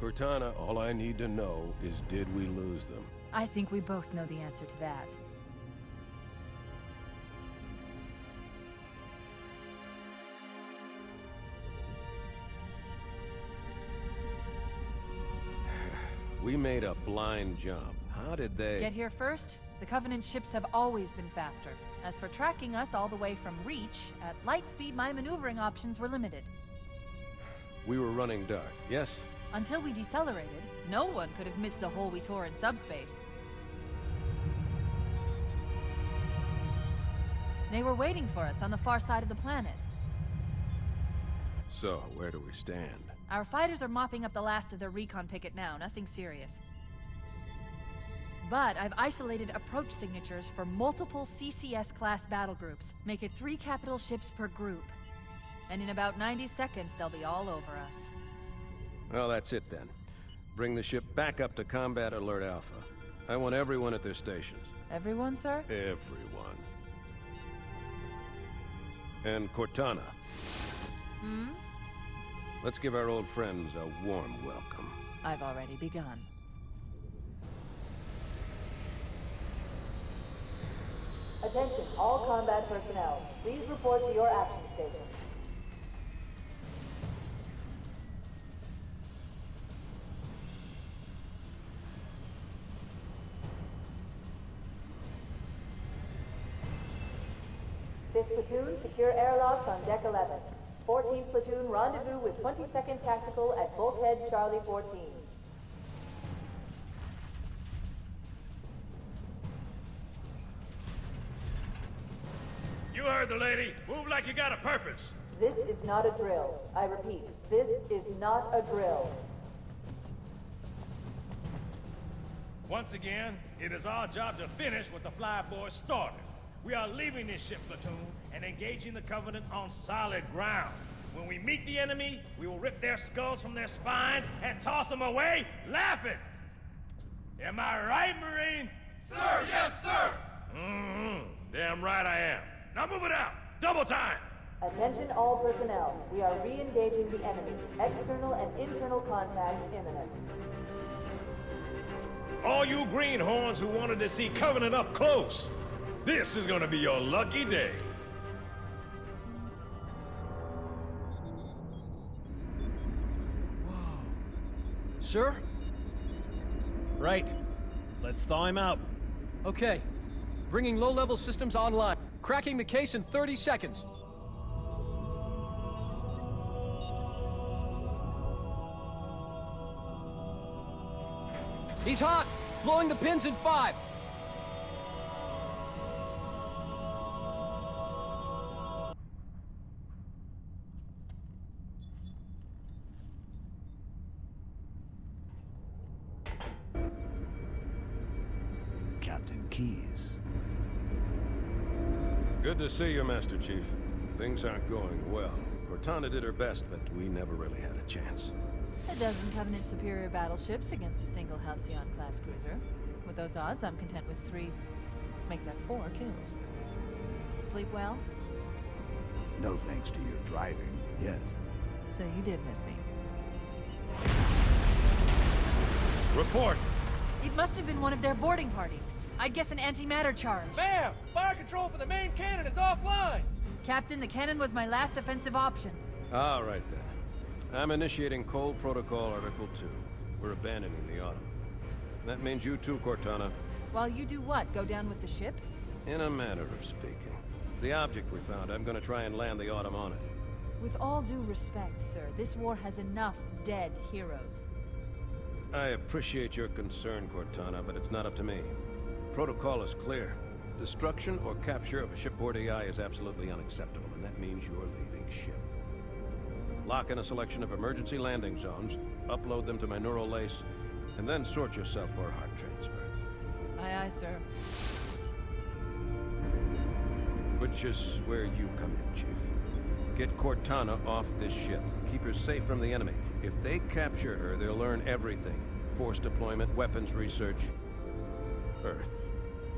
Cortana, all I need to know is did we lose them? I think we both know the answer to that. We made a blind jump. How did they... Get here first? The Covenant ships have always been faster. As for tracking us all the way from Reach, at light speed my maneuvering options were limited. We were running dark, yes? Until we decelerated, no one could have missed the hole we tore in subspace. They were waiting for us on the far side of the planet. So, where do we stand? Our fighters are mopping up the last of their recon picket now, nothing serious. But I've isolated approach signatures for multiple CCS-class battle groups. Make it 3 capital ships per group. And in about 90 seconds, they'll be all over us. Well, that's it then. Bring the ship back up to Combat Alert Alpha. I want everyone at their stations. Everyone, sir? Everyone. And Cortana. Hmm? Let's give our old friends a warm welcome. I've already begun. Attention, all combat personnel. Please report to your action station. Fifth platoon, secure airlocks on deck 11. 14th platoon, rendezvous with 22nd Tactical at Bulkhead Charlie 14. You heard the lady. Move like you got a purpose. This is not a drill. I repeat, this is not a drill. Once again, it is our job to finish what the flyboys started. We are leaving this ship platoon and engaging the Covenant on solid ground. When we meet the enemy, we will rip their skulls from their spines and toss them away, laughing. Am I right, Marines? Sir, yes, sir! Damn right I am. Now move it out! Double time! Attention all personnel. We are re-engaging the enemy. External and internal contact imminent. All you greenhorns who wanted to see Covenant up close, this is gonna be your lucky day. Sir? Right. Let's thaw him out. Okay. Bringing low-level systems online. Cracking the case in 30 seconds. He's hot! Blowing the pins in 5! Captain Keyes. Good to see you, Master Chief. Things aren't going well. Cortana did her best, but we never really had a chance. A dozen Covenant superior battleships against a single Halcyon-class cruiser. With those odds, I'm content with 3, make that 4 kills. Sleep well? No thanks to your driving, yes. So you did miss me. Report! It must have been one of their boarding parties. I'd guess an antimatter charge. Ma'am! Fire control for the main cannon is offline! Captain, the cannon was my last offensive option. All right, then. I'm initiating Cold Protocol Article 2. We're abandoning the Autumn. That means you too, Cortana. While you do what? Go down with the ship? In a manner of speaking. The object we found, I'm gonna try and land the Autumn on it. With all due respect, sir, this war has enough dead heroes. I appreciate your concern, Cortana, but it's not up to me. Protocol is clear. Destruction or capture of a shipboard AI is absolutely unacceptable, and that means you're leaving ship. Lock in a selection of emergency landing zones, upload them to my neural lace, and then sort yourself for a heart transfer. Aye, aye, sir. Which is where you come in, Chief. Get Cortana off this ship. Keep her safe from the enemy. If they capture her, they'll learn everything. Force deployment, weapons research, Earth.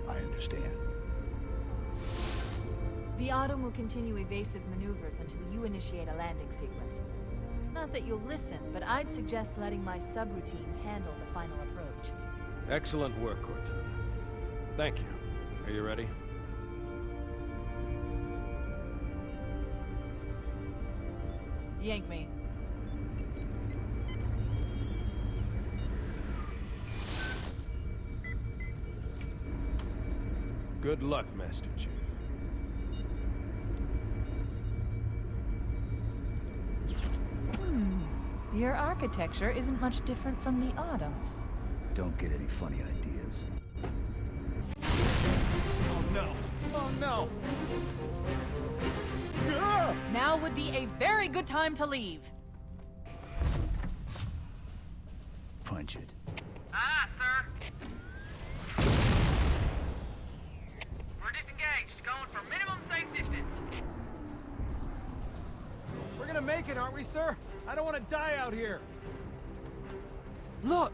I understand. The Autumn will continue evasive maneuvers until you initiate a landing sequence. Not that you'll listen, but I'd suggest letting my subroutines handle the final approach. Excellent work, Cortana. Thank you. Are you ready? Yank me. Good luck, Master Chief. Your architecture isn't much different from the Autumn's. Don't get any funny ideas. Oh no! Oh no! Now would be a very good time to leave. Punch it. Aye, sir. We're disengaged, going for minimum safe distance. We're gonna make it, aren't we, sir? I don't want to die out here. Look!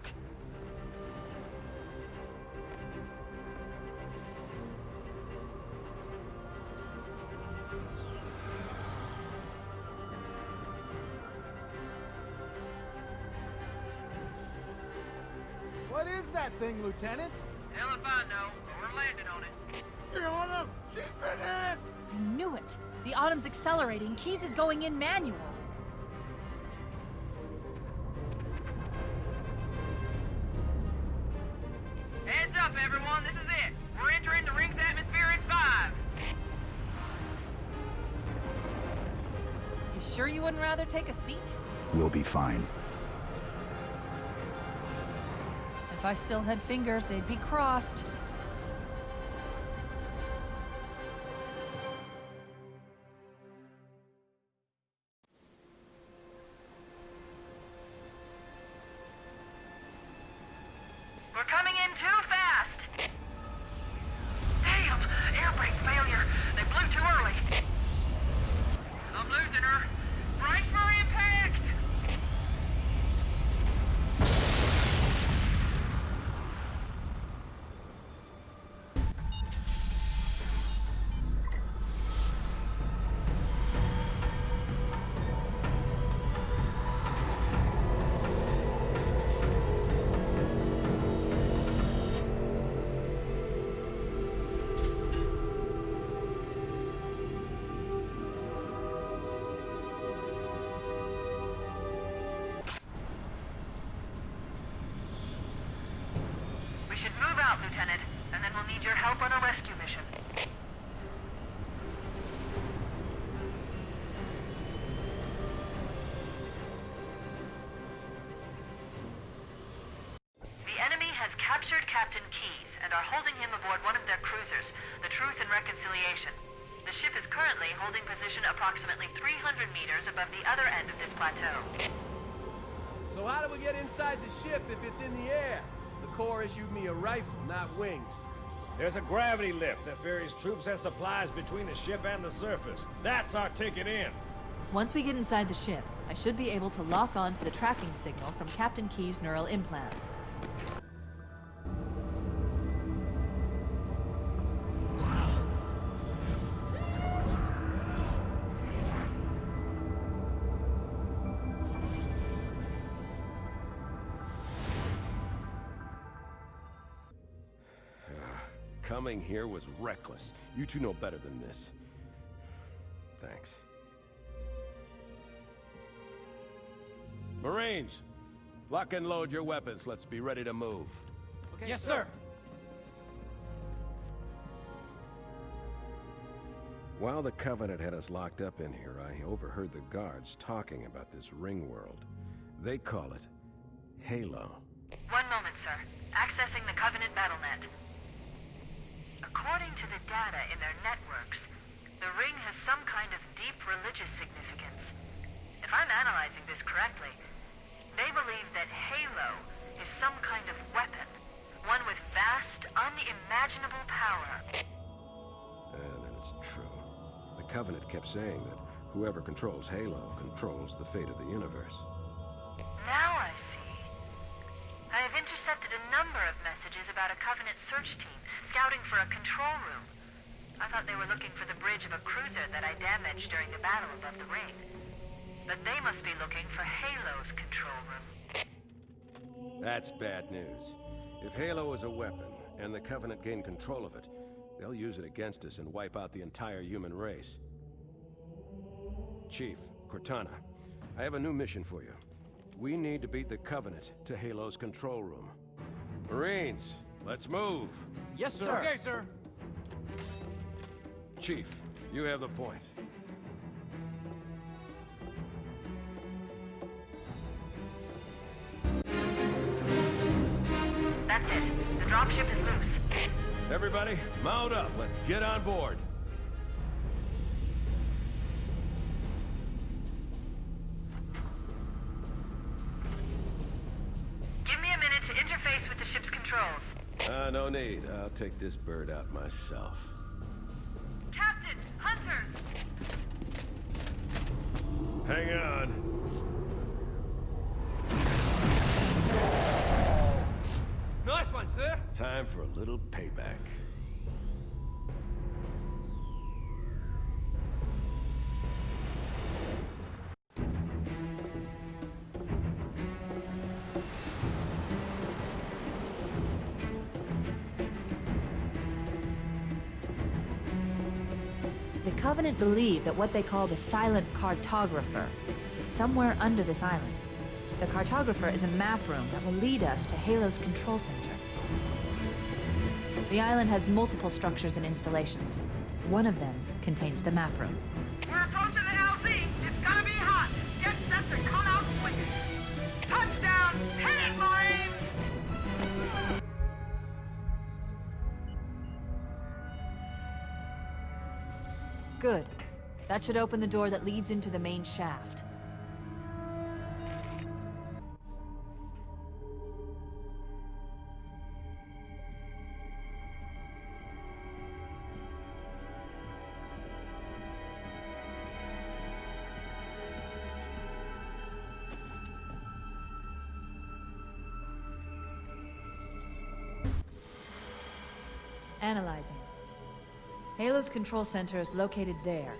What is that thing, Lieutenant? Hell if I know, but we're landing on it. You're on him! She's been hit! I knew it. The Autumn's accelerating. Keys is going in manual. Heads up, everyone, this is it. We're entering the ring's atmosphere in 5. You sure you wouldn't rather take a seat? We'll be fine. If I still had fingers, they'd be crossed. We're coming in too fast. Damn, air brake failure. They blew too early. I'm losing her. Brace for impact. We should move out, Lieutenant, and then we'll need your help on a rescue mission. The enemy has captured Captain Keyes and are holding him aboard one of their cruisers, the Truth and Reconciliation. The ship is currently holding position approximately 300 meters above the other end of this plateau. So how do we get inside the ship if it's in the air? The Corps issued me a rifle, not wings. There's a gravity lift that ferries troops and supplies between the ship and the surface. That's our ticket in. Once we get inside the ship, I should be able to lock on to the tracking signal from Captain Keyes' neural implants. Coming here was reckless. You two know better than this. Thanks. Marines, lock and load your weapons. Let's be ready to move. Okay, yes, sir. While the Covenant had us locked up in here, I overheard the guards talking about this ring world. They call it Halo. One moment, sir. Accessing the Covenant BattleNet. According to the data in their networks, the ring has some kind of deep religious significance. If I'm analyzing this correctly, they believe that Halo is some kind of weapon, one with vast, unimaginable power. Then it's true. The Covenant kept saying that whoever controls Halo controls the fate of the universe. Now I see. I have intercepted a number of messages about a Covenant search team scouting for a control room. I thought they were looking for the bridge of a cruiser that I damaged during the battle above the ring. But they must be looking for Halo's control room. That's bad news. If Halo is a weapon, and the Covenant gain control of it, they'll use it against us and wipe out the entire human race. Chief, Cortana, I have a new mission for you. We need to beat the Covenant to Halo's control room. Marines, let's move! Yes, sir. Okay, sir. Chief, you have the point. That's it. The dropship is loose. Everybody, mount up. Let's get on board. Give me a minute to interface with the ship's controls. No need. I'll take this bird out myself. Captain! Hunters! Hang on. Nice one, sir. Time for a little payback. The Covenant believe that what they call the silent cartographer is somewhere under this island. The cartographer is a map room that will lead us to Halo's control center. The island has multiple structures and installations. One of them contains the map room. We're approaching the LZ. It's gonna be hot. Get set to come out swinging. Touchdown! Hit it, Marines! Good. That should open the door that leads into the main shaft. Analyzing. Halo's control center is located there.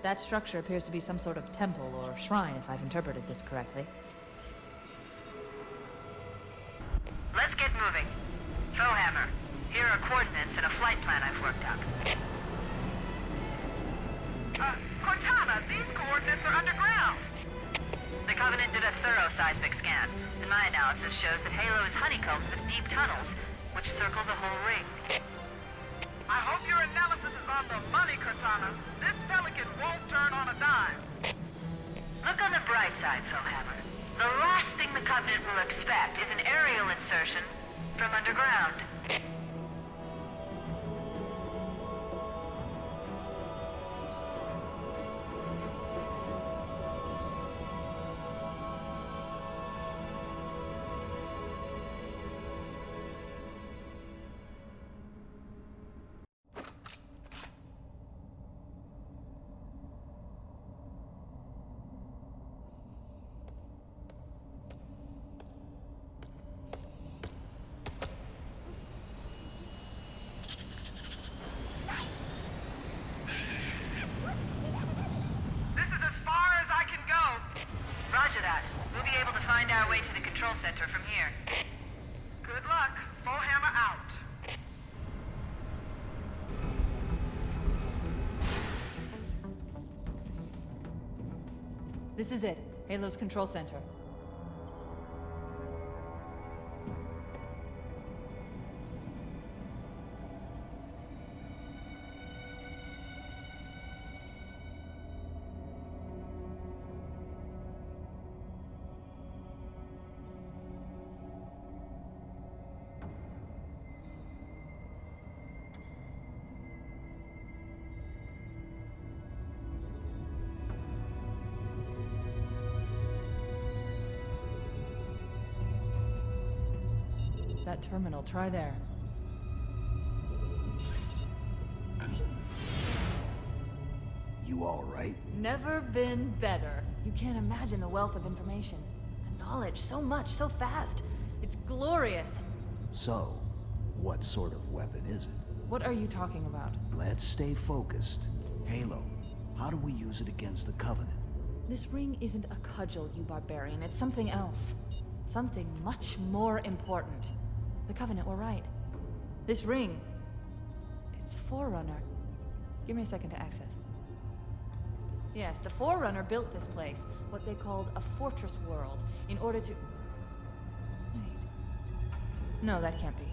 That structure appears to be some sort of temple or shrine, if I've interpreted this correctly. Let's get moving. Foehammer, here are coordinates and a flight plan I've worked up. Cortana, these coordinates are underground. The Covenant did a thorough seismic scan, and my analysis shows that Halo is honeycombed with deep tunnels, which circle the whole ring. I hope your analysis is on the money, Cortana. This pelican won't turn on a dime. Look on the bright side, Foehammer. The last thing the Covenant will expect is an aerial insertion from underground. Find our way to the control center from here. Good luck. Foehammer out. This is it. Halo's control center. That terminal, try there. You all right? Never been better. You can't imagine the wealth of information. The knowledge, so much, so fast. It's glorious. So, what sort of weapon is it? What are you talking about? Let's stay focused. Halo, how do we use it against the Covenant? This ring isn't a cudgel, you barbarian. It's something else. Something much more important. The Covenant were right. This ring... it's Forerunner. Give me a second to access. Yes, the Forerunner built this place, what they called a fortress world, in order to... Wait. No, that can't be.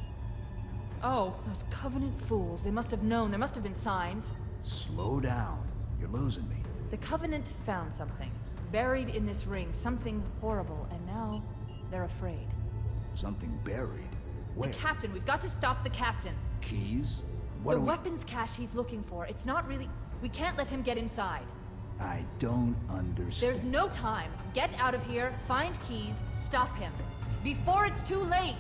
Oh, those Covenant fools. They must have known. There must have been signs. Slow down. You're losing me. The Covenant found something. Buried in this ring. Something horrible. And now, they're afraid. Something buried. Where? The Captain. We've got to stop the Captain. Keys? What The are we... weapons cache he's looking for. It's not really... We can't let him get inside. I don't understand. There's no time. Get out of here, find keys, stop him. Before it's too late!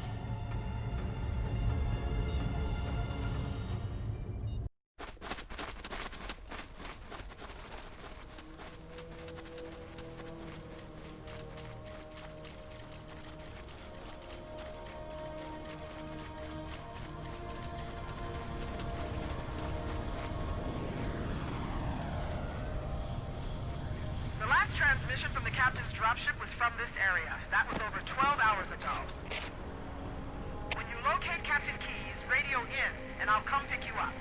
The last transmission from the captain's dropship was from this area. That was over 12 hours ago. When you locate Captain Keyes, radio in, and I'll come pick you up.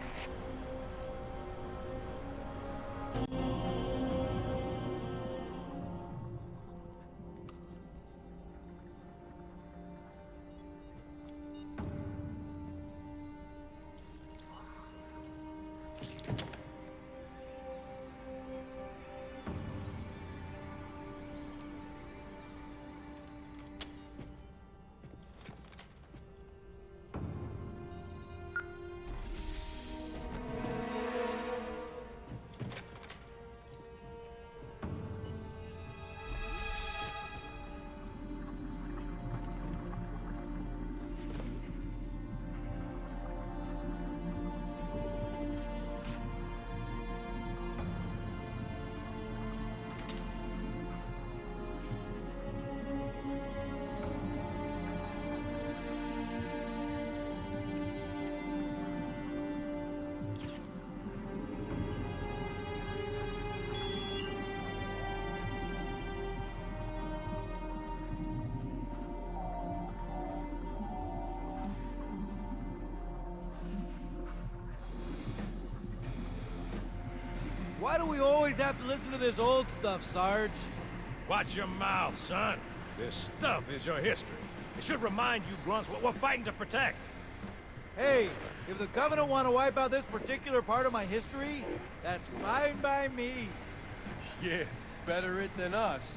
Why do we always have to listen to this old stuff, Sarge? Watch your mouth, son. This stuff is your history. It should remind you grunts what we're fighting to protect. Hey, if the Covenant want to wipe out this particular part of my history, that's fine by me. Yeah, better it than us.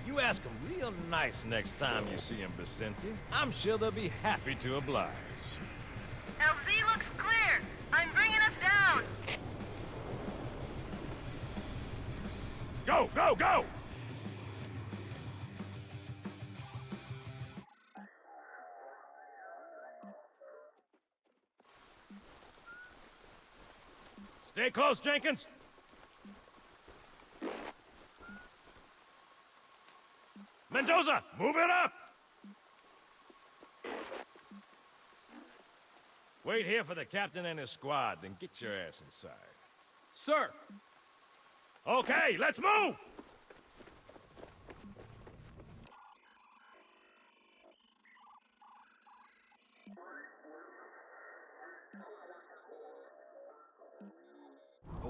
You ask them real nice next time you see them, Vicente. I'm sure they'll be happy to oblige. LZ looks clear. I'm bringing us down. Go, go, go! Stay close, Jenkins. Mendoza, move it up! Wait here for the captain and his squad, then get your ass inside. Sir! Okay, let's move!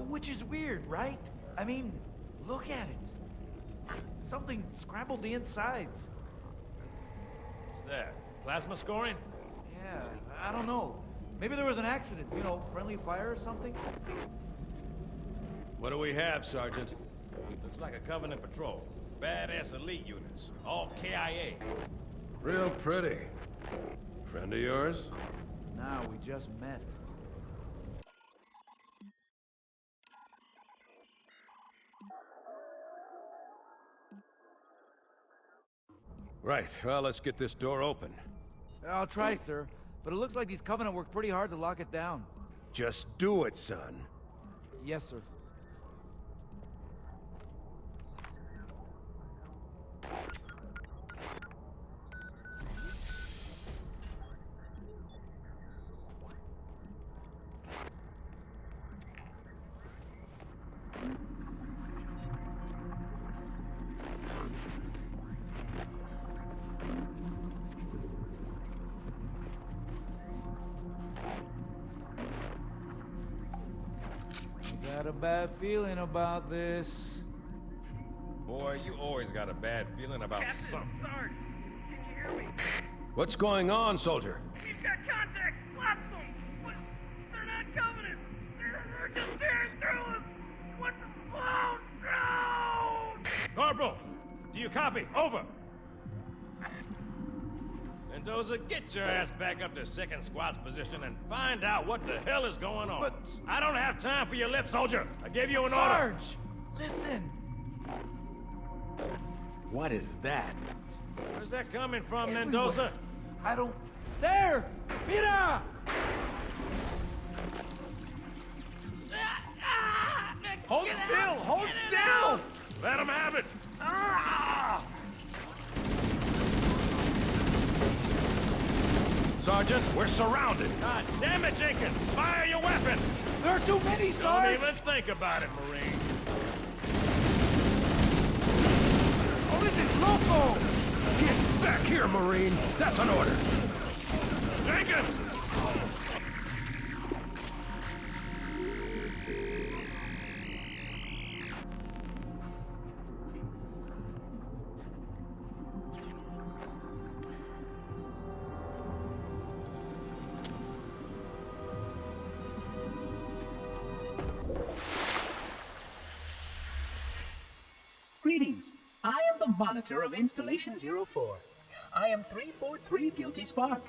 Which is weird, right? I mean, look at it. Something scrambled the insides. What's that? Plasma scoring? Yeah, I don't know. Maybe there was an accident, you know, friendly fire or something? What do we have, Sergeant? Looks like a Covenant patrol. Badass elite units. All KIA. Real pretty. Friend of yours? Nah, we just met. Right, well, let's get this door open. I'll try, sir. But it looks like these Covenant worked pretty hard to lock it down. Just do it, son. Yes, sir. Got a bad feeling about this. Boy, you always got a bad feeling about something. Sarge, can you hear me? What's going on, soldier? We've got contact. Lots of them. But they're not Covenant. They're just tearing through us. What's the... Oh, no! Corporal, do you copy? Over. Mendoza, get your ass back up to second squad's position and find out what the hell is going on. But- I don't have time for your lip, soldier. I gave you an order. Sarge! Listen! What is that? Where's that coming from, Everywhere. Mendoza? I don't... There! Mira! Hold still! Hold still! Let him have it. Ah! Sergeant, we're surrounded. God damn it, Jenkins! Fire your weapon! There are too many, Don't Sarge! even think about it, Marine. Oh, this is loco! Get back here, Marine. That's an order. Jenkins! Greetings. I am the monitor of Installation 04. I am 343 Guilty Spark.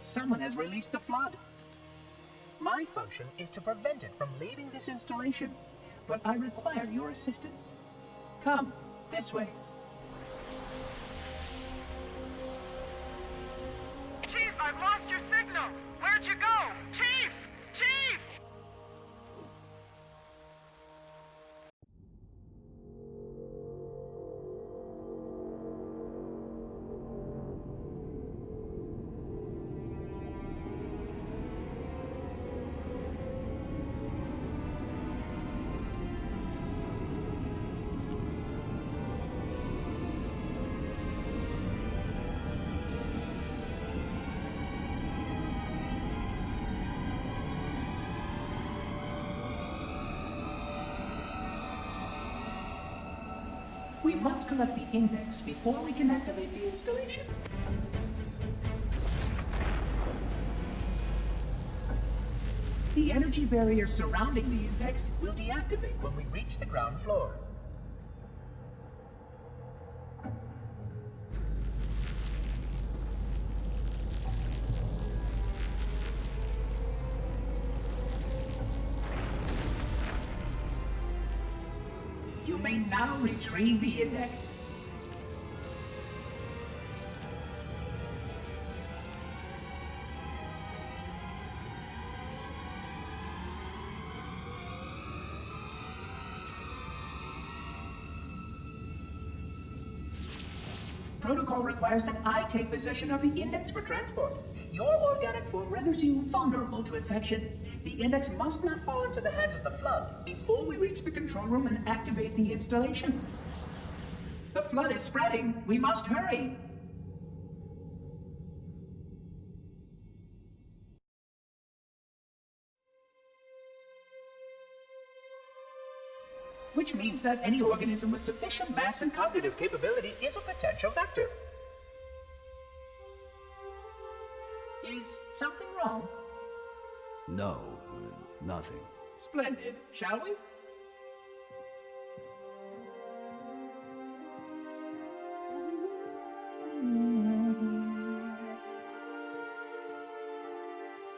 Someone has released the flood. My function is to prevent it from leaving this installation, but I require your assistance. Come, this way. Chief, I've lost your signal. Where'd you go? Chief! Chief! We must collect the index before we can activate the installation. The energy barrier surrounding the index will deactivate when we reach the ground floor. You may now retrieve the index. Protocol requires that I take possession of the index for transport. Your organic form renders you vulnerable to infection. The index must not fall into the hands of the flood before we reach the control room and activate the installation. The flood is spreading. We must hurry. Which means that any organism with sufficient mass and cognitive capability is a potential vector. Is something wrong? No, nothing. Splendid, shall we?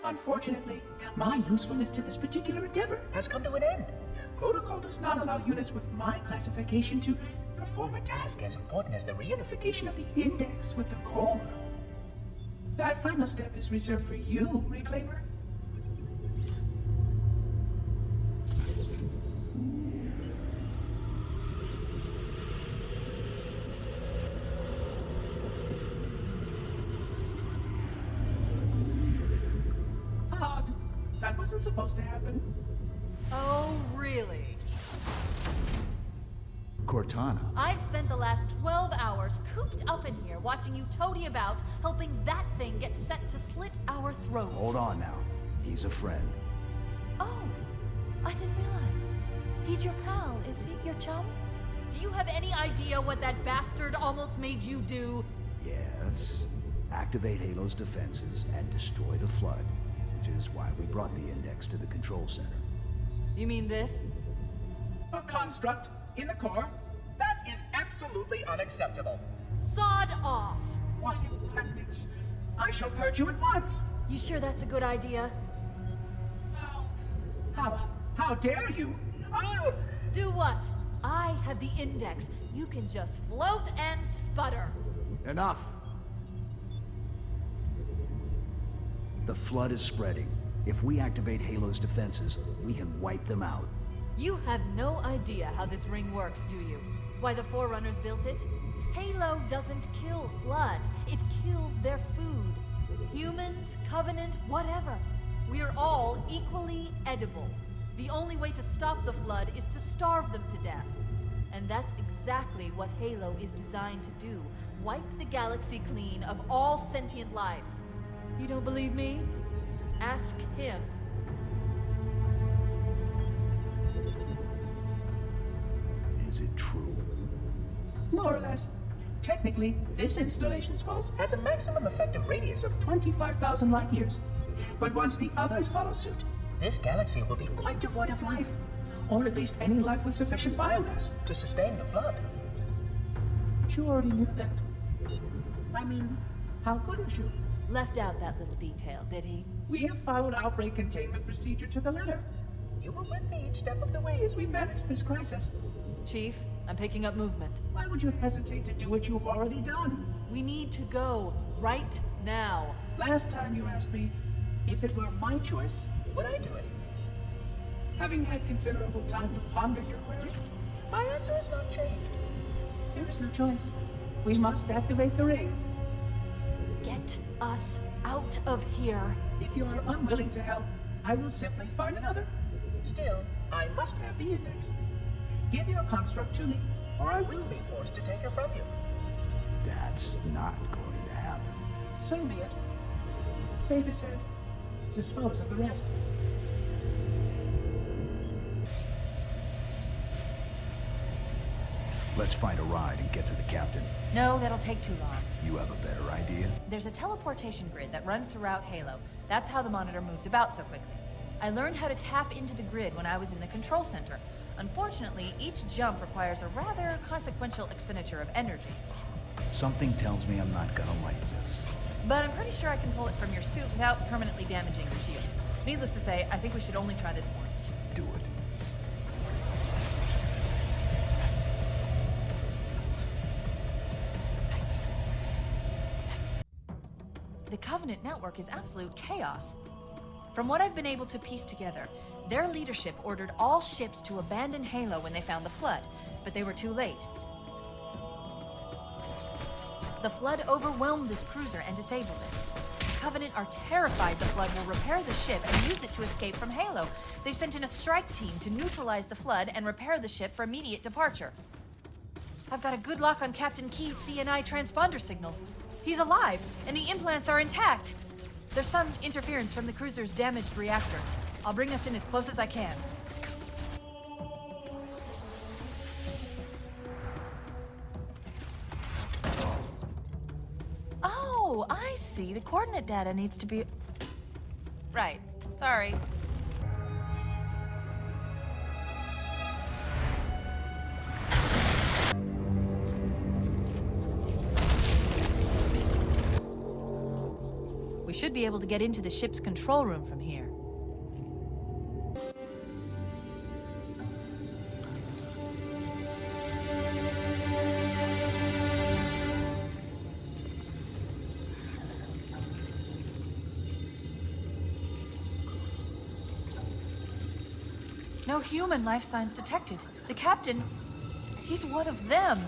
Unfortunately, my usefulness to this particular endeavor has come to an end. Protocol does not allow units with my classification to perform a task as important as the reunification of the index with the core. That final step is reserved for you, Reclaimer. Odd. That wasn't supposed to happen. Oh, really? Cortana. I've spent the last 12 hours cooped up in here watching you toady about, helping that thing get set to slit our throats. Hold on now. He's a friend. Oh, I didn't realize. He's your pal, is he? Your chum? Do you have any idea what that bastard almost made you do? Yes. Activate Halo's defenses and destroy the flood, which is why we brought the Index to the control center. You mean this? A construct in the core? That is absolutely unacceptable. Sod off! What impertinence! I shall purge you at once! You sure that's a good idea? How dare you? I'll... Do what? I have the Index. You can just float and sputter. Enough! The flood is spreading. If we activate Halo's defenses, we can wipe them out. You have no idea how this ring works, do you? Why the Forerunners built it? Halo doesn't kill Flood. It kills their food. Humans, Covenant, whatever. We're all equally edible. The only way to stop the Flood is to starve them to death. And that's exactly what Halo is designed to do. Wipe the galaxy clean of all sentient life. You don't believe me? Ask him. Is it true? More or less. Technically, this installation's pulse has a maximum effective radius of 25,000 light years. But once the others follow suit, this galaxy will be quite devoid of life. Or at least any life with sufficient biomass to sustain the flood. But you already knew that. I mean, how couldn't you? Left out that little detail, did he? We have followed outbreak containment procedure to the letter. You were with me each step of the way as we managed this crisis. Chief, I'm picking up movement. Why would you hesitate to do what you've already done? We need to go right now. Last time you asked me, if it were my choice, would I do it? Having had considerable time to ponder your query, my answer has not changed. There is no choice. We must activate the ring. Get us out of here. If you are unwilling to help, I will simply find another. Still, I must have the Index. Give your construct to me, or I will be forced to take her from you. That's not going to happen. So be it. Save his head. Dispose of the rest. Let's find a ride and get to the captain. No, that'll take too long. You have a better idea? There's a teleportation grid that runs throughout Halo. That's how the monitor moves about so quickly. I learned how to tap into the grid when I was in the control center. Unfortunately, each jump requires a rather consequential expenditure of energy. Something tells me I'm not gonna like this. But I'm pretty sure I can pull it from your suit without permanently damaging your shields. Needless to say, I think we should only try this once. Do it. The Covenant network is absolute chaos. From what I've been able to piece together, their leadership ordered all ships to abandon Halo when they found the Flood, but they were too late. The Flood overwhelmed this cruiser and disabled it. The Covenant are terrified the Flood will repair the ship and use it to escape from Halo. They've sent in a strike team to neutralize the Flood and repair the ship for immediate departure. I've got a good lock on Captain Key's CNI transponder signal. He's alive, and the implants are intact. There's some interference from the cruiser's damaged reactor. I'll bring us in as close as I can. Oh, I see. The coordinate data needs to be... Right. Sorry. We should be able to get into the ship's control room from here. No human life signs detected. The captain, he's one of them.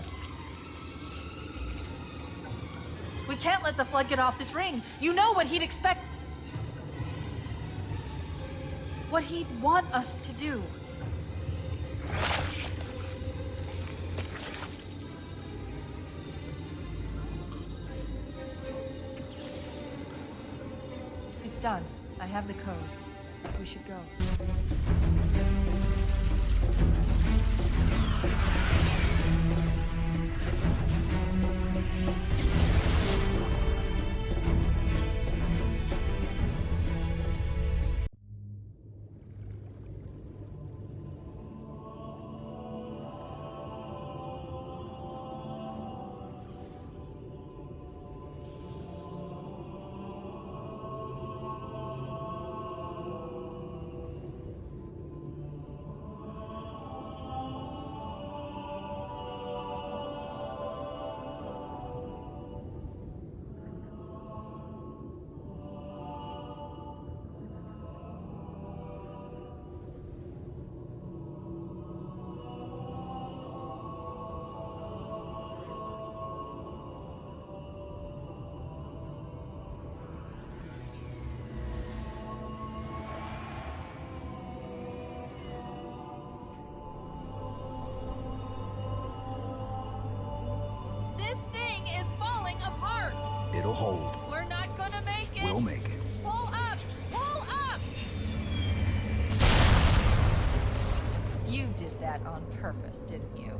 We can't let the Flood get off this ring. You know what he'd expect. What he'd want us to do. It's done. I have the code. We should go. This thing is falling apart! It'll hold. We're not gonna make it! We'll make it. Pull up! Pull up! You did that on purpose, didn't you?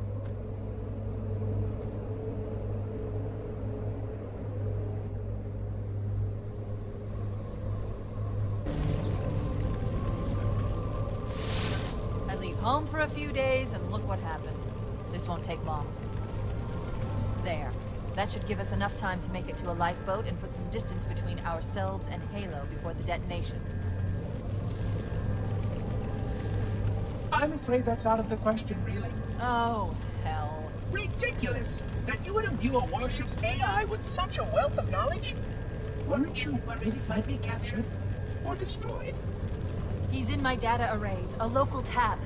I leave home for a few days and look what happens. This won't take long. There. That should give us enough time to make it to a lifeboat and put some distance between ourselves and Halo before the detonation. I'm afraid that's out of the question, really. Oh, hell. Ridiculous! That you would imbue a warship's AI with such a wealth of knowledge? Weren't you worried it might be captured or destroyed? He's in my data arrays, a local tab.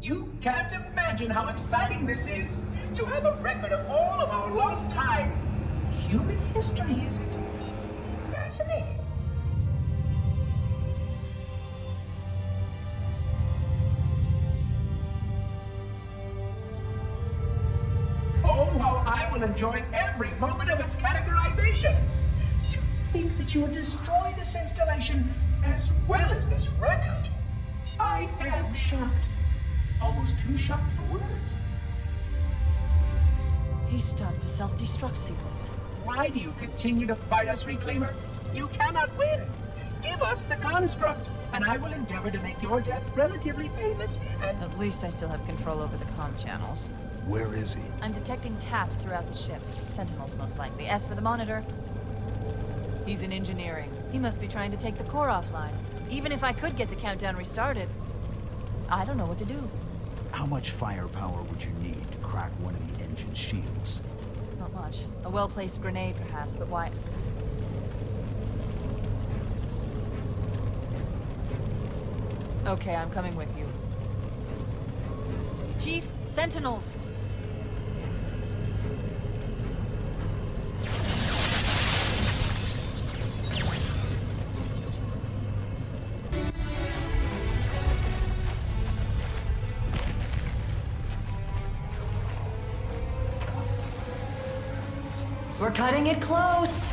You can't imagine how exciting this is! To have a record of all of our lost time! Human history, isn't it? Fascinating. Oh, how I will enjoy every moment of its categorization! To think that you would destroy this installation as well as this record! I am shocked. Almost too shocked for words. He started a self-destruct sequence. Why do you continue to fight us, Reclaimer? You cannot win! Give us the construct, and I will endeavor to make your death relatively painless and... At least I still have control over the comm channels. Where is he? I'm detecting taps throughout the ship. Sentinels, most likely. As for the monitor, he's in engineering. He must be trying to take the core offline. Even if I could get the countdown restarted, I don't know what to do. How much firepower would you need to crack one of the engine shields? Not much. A well-placed grenade, perhaps, but why? Okay, I'm coming with you. Chief, Sentinels! We're cutting it close!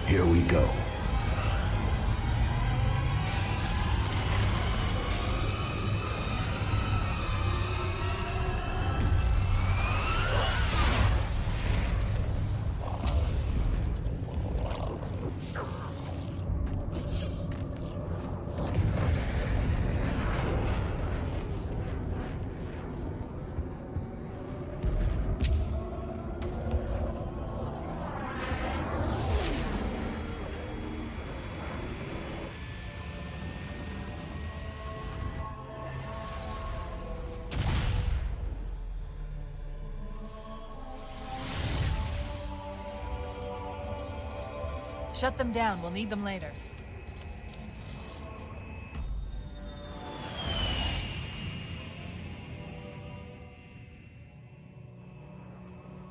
Here we go. Shut them down. We'll need them later.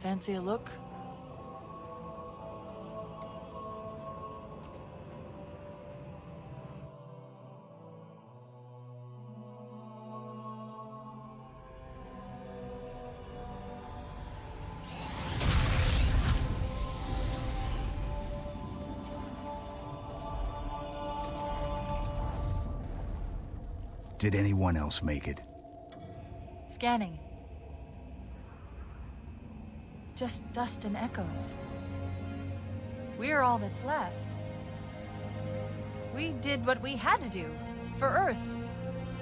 Fancy a look? Did anyone else make it? Scanning. Just dust and echoes. We're all that's left. We did what we had to do. For Earth.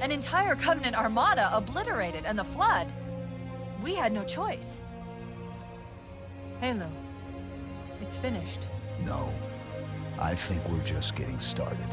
An entire Covenant armada obliterated, and the Flood. We had no choice. Halo. It's finished. No. I think we're just getting started.